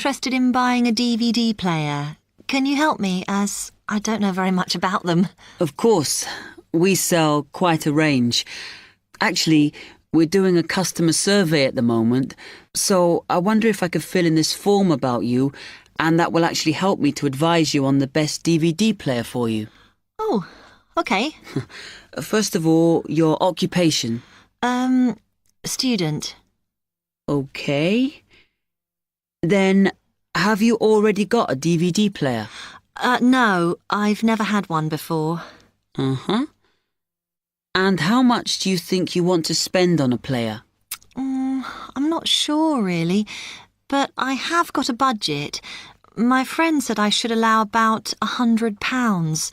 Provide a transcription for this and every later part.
Interested in buying a DVD player. Can you help me, as I don't know very much about them? Of course. We sell quite a range. Actually, we're doing a customer survey at the moment, so I wonder if I could fill in this form about you, and that will actually help me to advise you on the best DVD player for you. Oh, okay. First of all, your occupation. Student. Okay. Then, have you already got a DVD player? No, I've never had one before. Uh-huh. And how much do you think you want to spend on a player? I'm not sure, really, but I have got a budget. My friend said I should allow about £100,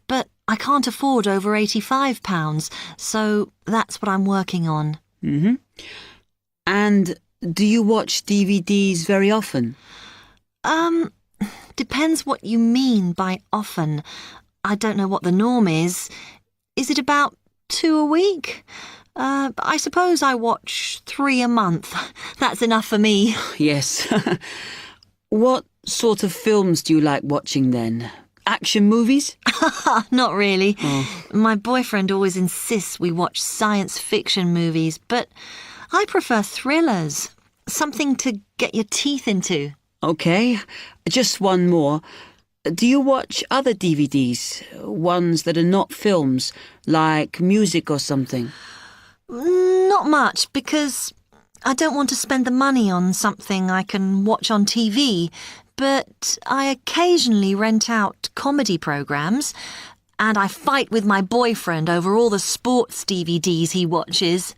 but I can't afford over £85, so that's what I'm working on. Mm-hmm. And do you watch DVDs very often? Depends what you mean by often. I don't know what the norm is. Is it about 2 a week? I suppose I watch 3 a month. That's enough for me. Yes. What sort of films do you like watching then? Action movies? Not really. Oh. My boyfriend always insists we watch science fiction movies, but I prefer thrillers. Something to get your teeth into. Okay, just one more. Do you watch other DVDs? Ones that are not films, like music or something? Not much, because I don't want to spend the money on something I can watch on TV, but I occasionally rent out comedy programmes, and I fight with my boyfriend over all the sports DVDs he watches.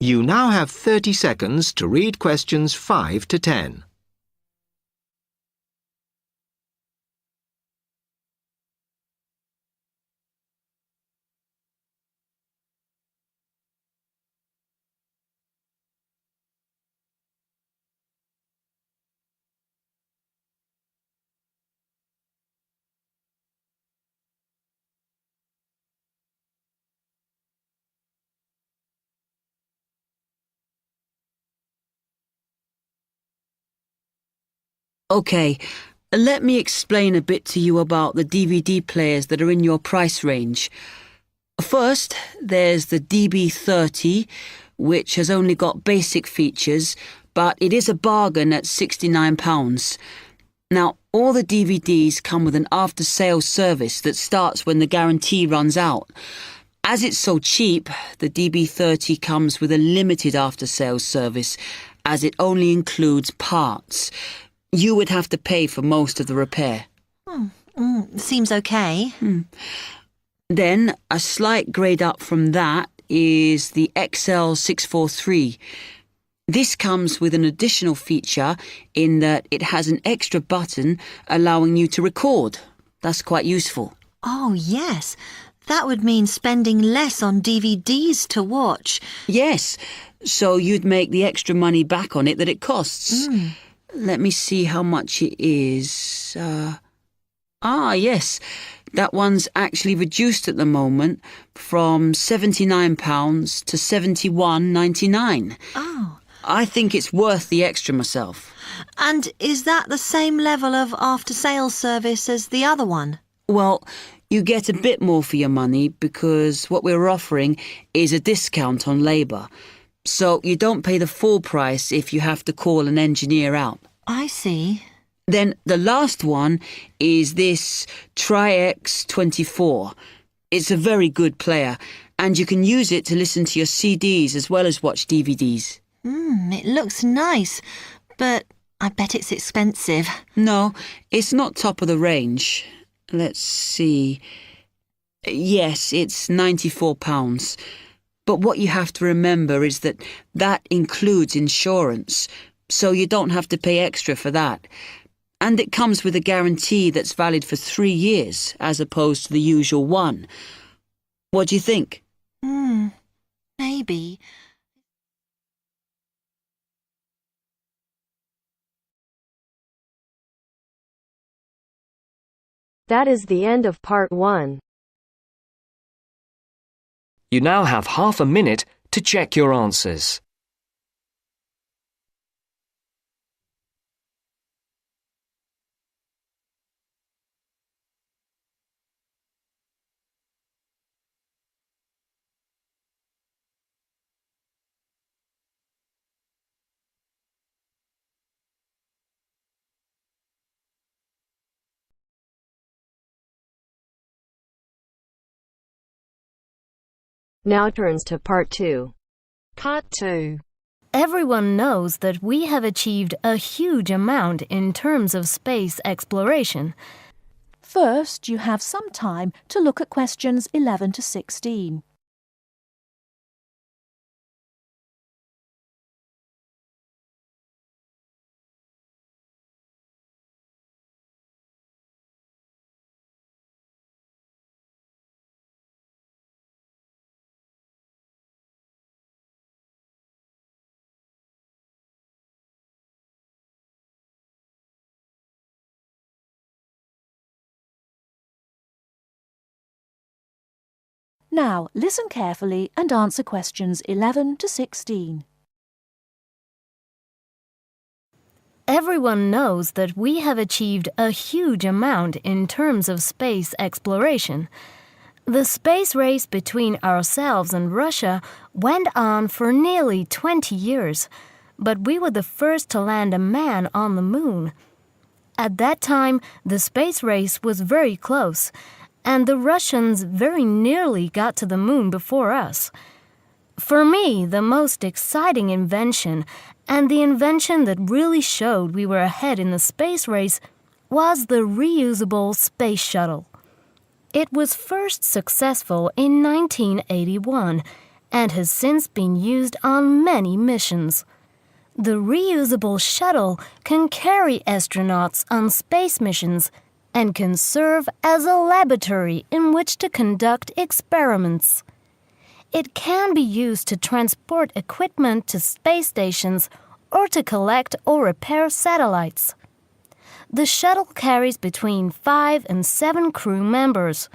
You now have 30 seconds to read questions 5 to 10. Okay, let me explain a bit to you about the DVD players that are in your price range. First, there's the DB30, which has only got basic features, but it is a bargain at £69. Now, all the DVDs come with an after-sales service that starts when the guarantee runs out. As it's so cheap, the DB30 comes with a limited after-sales service, as it only includes parts. You would have to pay for most of the repair. Seems okay. Then, a slight grade up from that is the XL643. This comes with an additional feature in that it has an extra button allowing you to record. That's quite useful. Oh, yes. That would mean spending less on DVDs to watch. Yes, so you'd make the extra money back on it that it costs. Let me see how much it is. Yes, that one's actually reduced at the moment from £79 to £71.99. Oh. I think it's worth the extra myself. And is that the same level of after-sales service as the other one? Well, you get a bit more for your money because what we're offering is a discount on labour. So you don't pay the full price if you have to call an engineer out. I see. Then the last one is this Tri-X24. It's a very good player, and you can use it to listen to your CDs as well as watch DVDs. It looks nice, but I bet it's expensive. No, it's not top of the range. Let's see. Yes, it's £94. But what you have to remember is that that includes insurance, so you don't have to pay extra for that. And it comes with a guarantee that's valid for 3 years, as opposed to the usual 1. What do you think? Maybe. That is the end of part 1. You now have half a minute to check your answers. Now turns to Part 2. Part 2. Everyone knows that we have achieved a huge amount in terms of space exploration. First, you have some time to look at questions 11 to 16. Now, listen carefully and answer questions 11 to 16. Everyone knows that we have achieved a huge amount in terms of space exploration. The space race between ourselves and Russia went on for nearly 20 years, but we were the first to land a man on the moon. At that time, the space race was very close, and the Russians very nearly got to the moon before us. For me, the most exciting invention, and the invention that really showed we were ahead in the space race, was the reusable space shuttle. It was first successful in 1981 and has since been used on many missions. The reusable shuttle can carry astronauts on space missions and can serve as a laboratory in which to conduct experiments. It can be used to transport equipment to space stations or to collect or repair satellites. The shuttle carries between 5 and 7 crew members.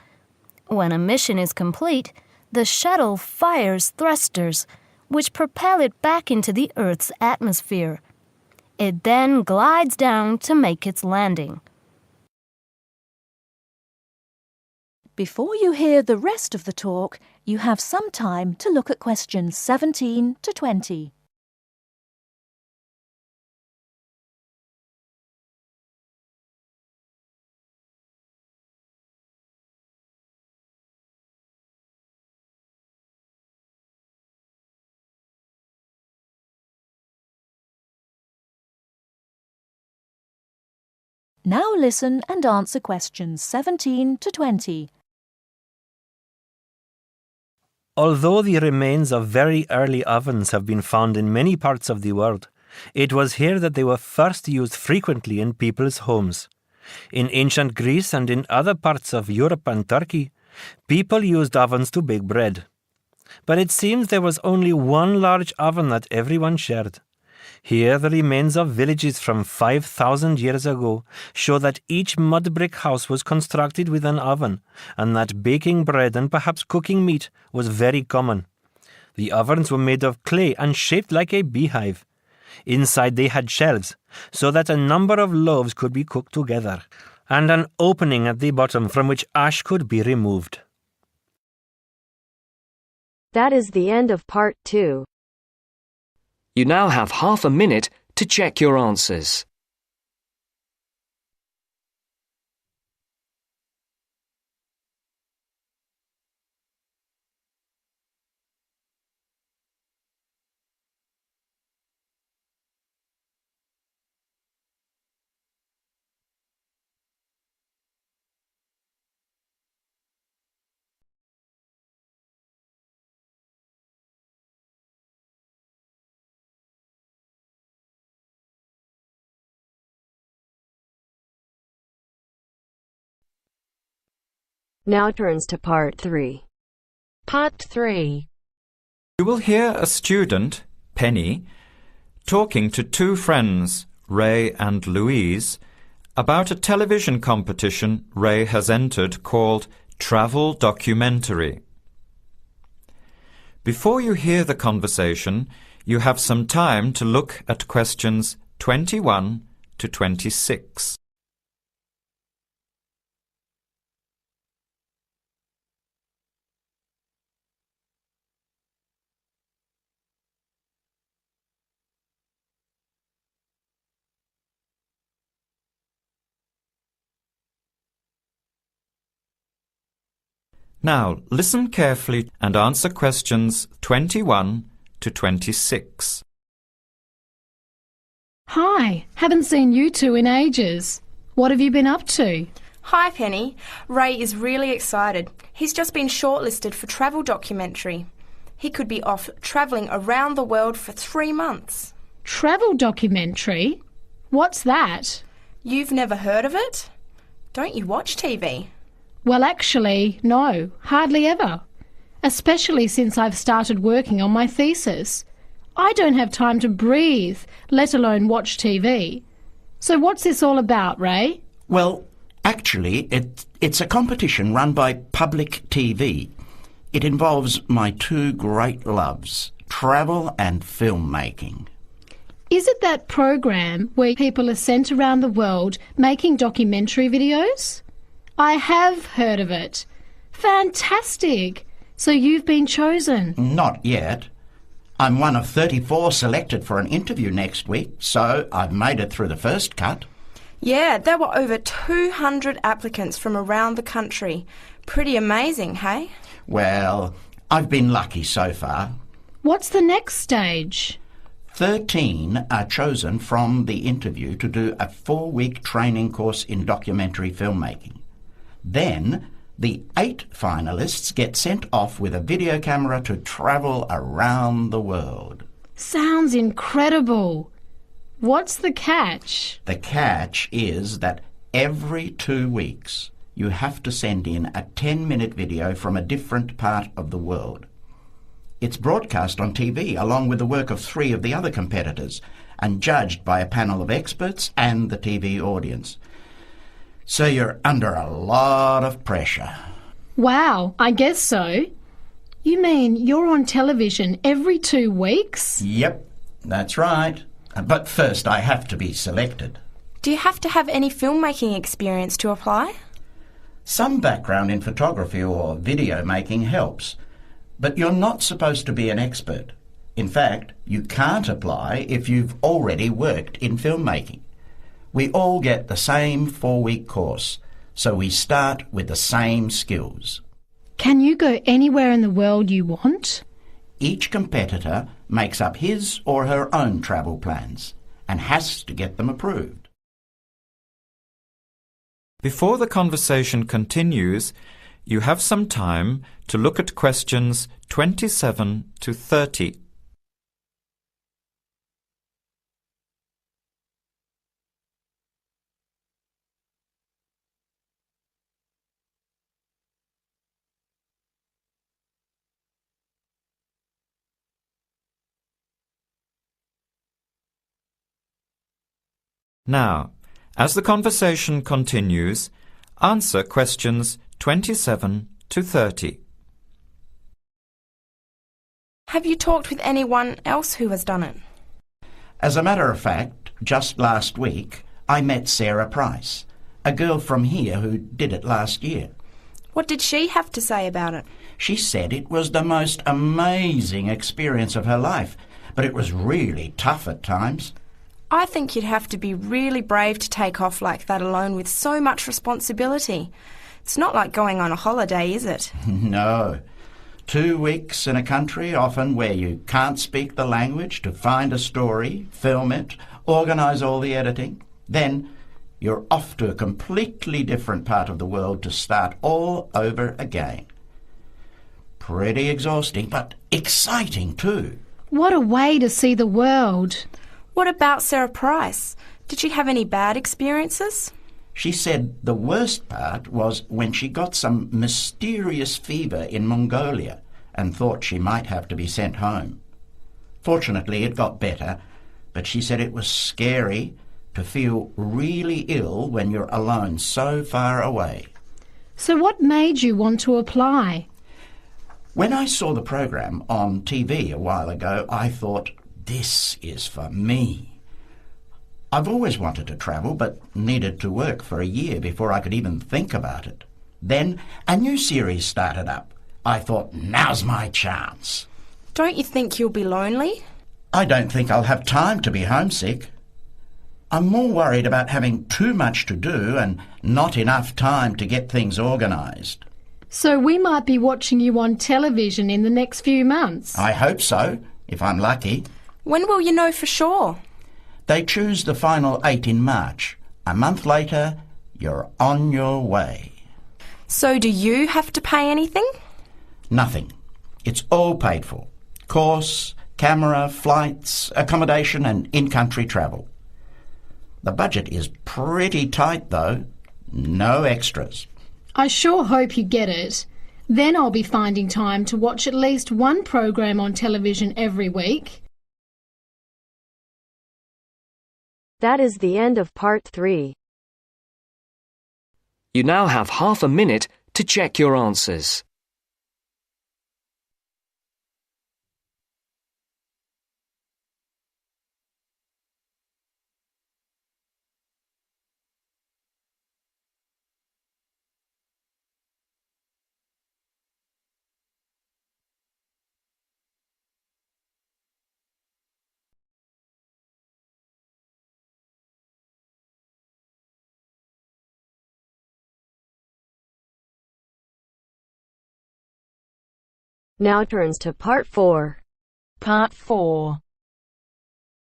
When a mission is complete, the shuttle fires thrusters, which propel it back into the Earth's atmosphere. It then glides down to make its landing. Before you hear the rest of the talk, you have some time to look at questions 17 to 20. Now listen and answer questions 17 to 20. Although the remains of very early ovens have been found in many parts of the world, it was here that they were first used frequently in people's homes. In ancient Greece and in other parts of Europe and Turkey, people used ovens to bake bread. But it seems there was only one large oven that everyone shared. Here, the remains of villages from 5,000 years ago show that each mud brick house was constructed with an oven, and that baking bread and perhaps cooking meat was very common. The ovens were made of clay and shaped like a beehive. Inside they had shelves, so that a number of loaves could be cooked together, and an opening at the bottom from which ash could be removed. That is the end of Part 2. You now have half a minute to check your answers. Now turns to Part 3. Part 3. You will hear a student, Penny, talking to two friends, Ray and Louise, about a television competition Ray has entered called Travel Documentary. Before you hear the conversation, you have some time to look at questions 21 to 26. Now, listen carefully and answer questions 21 to 26. Hi, haven't seen you two in ages. What have you been up to? Hi, Penny. Ray is really excited. He's just been shortlisted for travel documentary. He could be off travelling around the world for 3 months. Travel documentary? What's that? You've never heard of it? Don't you watch TV? Well, actually, no, hardly ever. Especially since I've started working on my thesis. I don't have time to breathe, let alone watch TV. So what's this all about, Ray? Well, actually, it's a competition run by public TV. It involves my two great loves, travel and filmmaking. Is it that program where people are sent around the world making documentary videos? I have heard of it. Fantastic! So you've been chosen? Not yet. I'm one of 34 selected for an interview next week, so I've made it through the first cut. Yeah, there were over 200 applicants from around the country. Pretty amazing, hey? Well, I've been lucky so far. What's the next stage? 13 are chosen from the interview to do a 4-week training course in documentary filmmaking. Then, the 8 finalists get sent off with a video camera to travel around the world. Sounds incredible. What's the catch? The catch is that every 2 weeks you have to send in a 10-minute video from a different part of the world. It's broadcast on TV along with the work of 3 of the other competitors and judged by a panel of experts and the TV audience. So you're under a lot of pressure. Wow, I guess so. You mean you're on television every 2 weeks? Yep, that's right. But first I have to be selected. Do you have to have any filmmaking experience to apply? Some background in photography or video making helps, but you're not supposed to be an expert. In fact, you can't apply if you've already worked in filmmaking. We all get the same 4-week course, so we start with the same skills. Can you go anywhere in the world you want? Each competitor makes up his or her own travel plans and has to get them approved. Before the conversation continues, you have some time to look at questions 27 to 30. Now, as the conversation continues, answer questions 27 to 30. Have you talked with anyone else who has done it? As a matter of fact, just last week I met Sarah Price, a girl from here who did it last year. What did she have to say about it? She said it was the most amazing experience of her life, but it was really tough at times. I think you'd have to be really brave to take off like that alone with so much responsibility. It's not like going on a holiday, is it? No. 2 weeks in a country, often where you can't speak the language, to find a story, film it, organise all the editing. Then you're off to a completely different part of the world to start all over again. Pretty exhausting, but exciting too. What a way to see the world. What about Sarah Price? Did she have any bad experiences? She said the worst part was when she got some mysterious fever in Mongolia and thought she might have to be sent home. Fortunately, it got better, but she said it was scary to feel really ill when you're alone so far away. So what made you want to apply? When I saw the program on TV a while ago, I thought, this is for me. I've always wanted to travel, but needed to work for a year before I could even think about it. Then a new series started up. I thought, now's my chance. Don't you think you'll be lonely? I don't think I'll have time to be homesick. I'm more worried about having too much to do and not enough time to get things organised. So we might be watching you on television in the next few months. I hope so, if I'm lucky. When will you know for sure? They choose the final 8 in March. A month later, you're on your way. So do you have to pay anything? Nothing. It's all paid for. Course, camera, flights, accommodation and in-country travel. The budget is pretty tight though. No extras. I sure hope you get it. Then I'll be finding time to watch at least one program on television every week. That is the end of part 3. You now have half a minute to check your answers. Now turns to part 4. Part 4.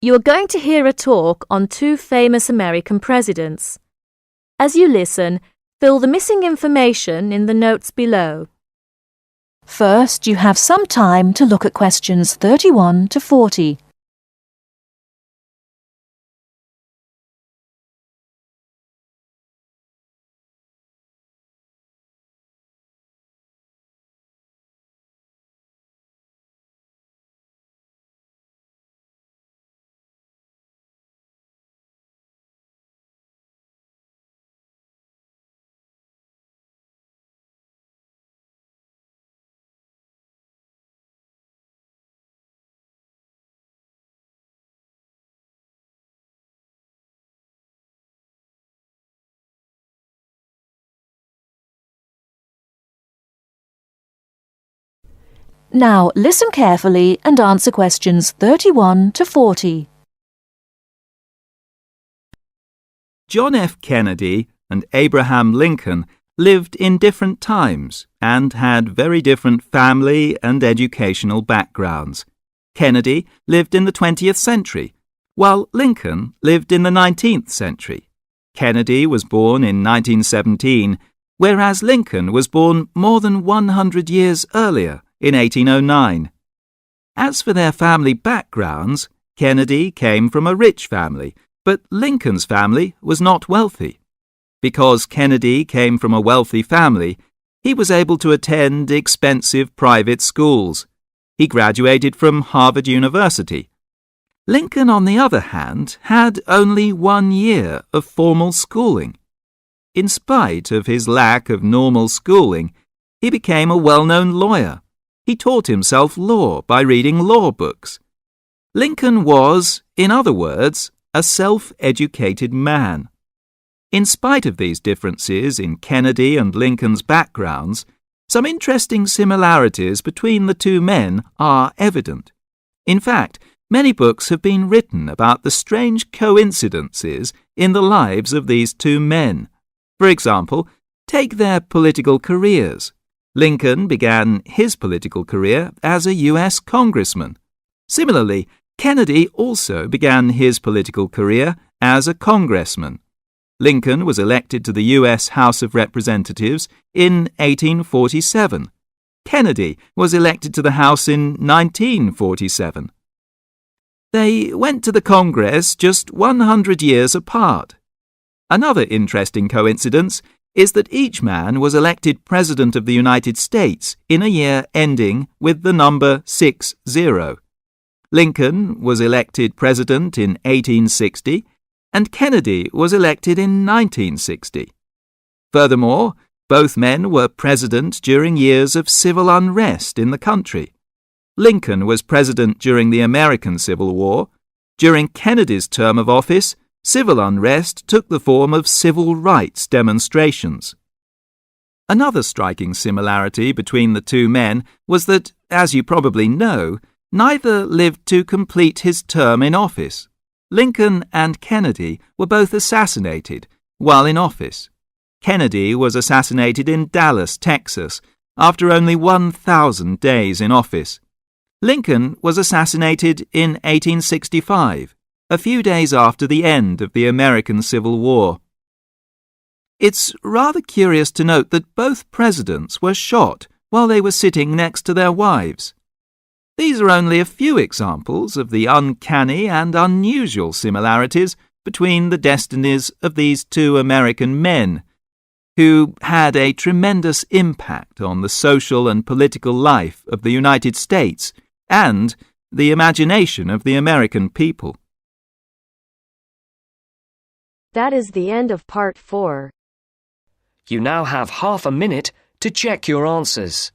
You are going to hear a talk on 2 famous American presidents. As you listen, fill the missing information in the notes below. First, you have some time to look at questions 31 to 40. Now listen carefully and answer questions 31 to 40. John F. Kennedy and Abraham Lincoln lived in different times and had very different family and educational backgrounds. Kennedy lived in the 20th century, while Lincoln lived in the 19th century. Kennedy was born in 1917, whereas Lincoln was born more than 100 years earlier, in 1809. As for their family backgrounds, Kennedy came from a rich family, but Lincoln's family was not wealthy. Because Kennedy came from a wealthy family, he was able to attend expensive private schools. He graduated from Harvard University. Lincoln, on the other hand, had only 1 year of formal schooling. In spite of his lack of normal schooling, he became a well-known lawyer. He taught himself law by reading law books. Lincoln was, in other words, a self-educated man. In spite of these differences in Kennedy and Lincoln's backgrounds, some interesting similarities between the 2 men are evident. In fact, many books have been written about the strange coincidences in the lives of these 2 men. For example, take their political careers. Lincoln began his political career as a U.S. congressman. Similarly, Kennedy also began his political career as a congressman. Lincoln was elected to the U.S. House of Representatives in 1847. Kennedy was elected to the House in 1947. They went to the Congress just 100 years apart. Another interesting coincidence is that each man was elected President of the United States in a year ending with the number 60. Lincoln was elected President in 1860 and Kennedy was elected in 1960. Furthermore, both men were president during years of civil unrest in the country. Lincoln was president during the American Civil War. During Kennedy's term of office, civil unrest took the form of civil rights demonstrations. Another striking similarity between the 2 men was that, as you probably know, neither lived to complete his term in office. Lincoln and Kennedy were both assassinated while in office. Kennedy was assassinated in Dallas, Texas, after only 1,000 days in office. Lincoln was assassinated in 1865, a few days after the end of the American Civil War. It's rather curious to note that both presidents were shot while they were sitting next to their wives. These are only a few examples of the uncanny and unusual similarities between the destinies of these two American men, who had a tremendous impact on the social and political life of the United States and the imagination of the American people. That is the end of part 4. You now have half a minute to check your answers.